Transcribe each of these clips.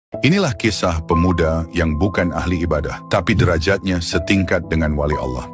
Inilah kisah pemuda yang bukan ahli ibadah, tapi derajatnya setingkat dengan wali Allah.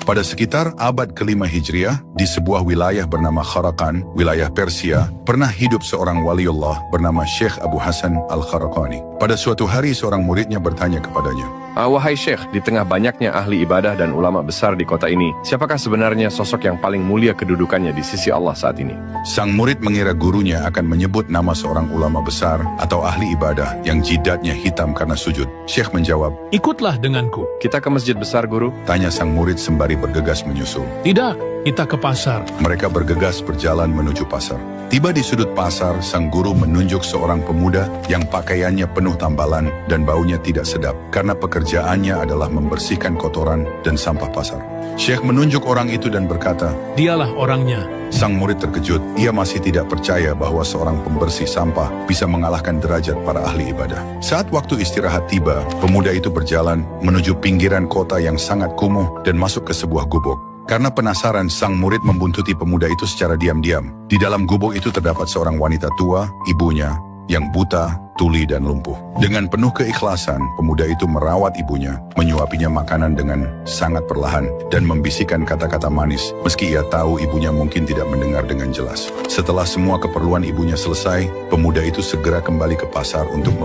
Pada sekitar abad ke-5 Hijriah, di sebuah wilayah bernama Kharakan, wilayah Persia, pernah hidup seorang waliullah bernama Syekh Abu Hasan Al-Kharaqani. Pada suatu hari seorang muridnya bertanya kepadanya, Wahai Syekh, di tengah banyaknya ahli ibadah dan ulama besar di kota ini, siapakah sebenarnya sosok yang paling mulia kedudukannya di sisi Allah saat ini? Sang murid mengira gurunya akan menyebut nama seorang ulama besar atau ahli ibadah yang jidatnya hitam karena sujud. Syekh menjawab, "Ikutlah denganku." Kita ke masjid besar, Guru. tanya sang murid sembari bergegas menyusul. "Tidak, kita ke pasar." Mereka bergegas berjalan menuju pasar. Tiba di sudut pasar, sang guru menunjuk seorang pemuda yang pakaiannya penuh tambalan dan baunya tidak sedap karena pekerjaannya adalah membersihkan kotoran dan sampah pasar. Syekh menunjuk orang itu dan berkata, "Dialah orangnya." sang murid terkejut. Ia masih tidak percaya bahwa seorang pembersih sampah bisa mengalahkan derajat para ahli ibadah. Saat waktu istirahat tiba, pemuda itu berjalan menuju pinggiran kota yang sangat kumuh dan masuk ke sebuah gubuk. Karena penasaran, sang murid membuntuti pemuda itu secara diam-diam. Di dalam gubuk itu terdapat seorang wanita tua, ibunya, yang buta, tuli dan lumpuh. Dengan penuh keikhlasan, pemuda itu merawat ibunya, menyuapinya makanan dengan sangat perlahan, dan membisikkan kata-kata manis, meski ia tahu ibunya mungkin tidak mendengar dengan jelas. Setelah semua keperluan ibunya selesai, pemuda itu segera kembali ke pasar untuk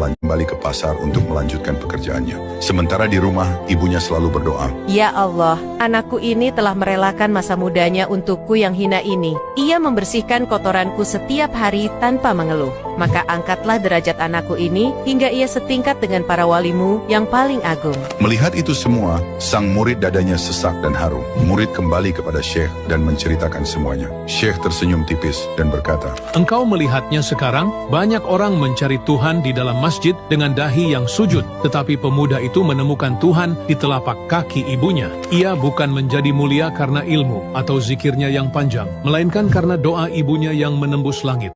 melanjutkan pekerjaannya. Sementara di rumah, ibunya selalu berdoa, Ya Allah, anakku ini telah merelakan masa mudanya untukku yang hina ini. Ia membersihkan kotoranku setiap hari tanpa mengeluh. Maka angkatlah derajat anakku ini hingga ia setingkat dengan para walimu yang paling agung. Melihat itu semua, sang murid dadanya sesak dan haru. Murid kembali kepada Syekh dan menceritakan semuanya. Syekh tersenyum tipis dan berkata, "Engkau melihatnya sekarang, banyak orang mencari Tuhan di dalam masjid dengan dahi yang sujud. Tetapi pemuda itu menemukan Tuhan di telapak kaki ibunya. Ia bukan menjadi mulia karena ilmu atau zikirnya yang panjang, melainkan karena doa ibunya yang menembus langit.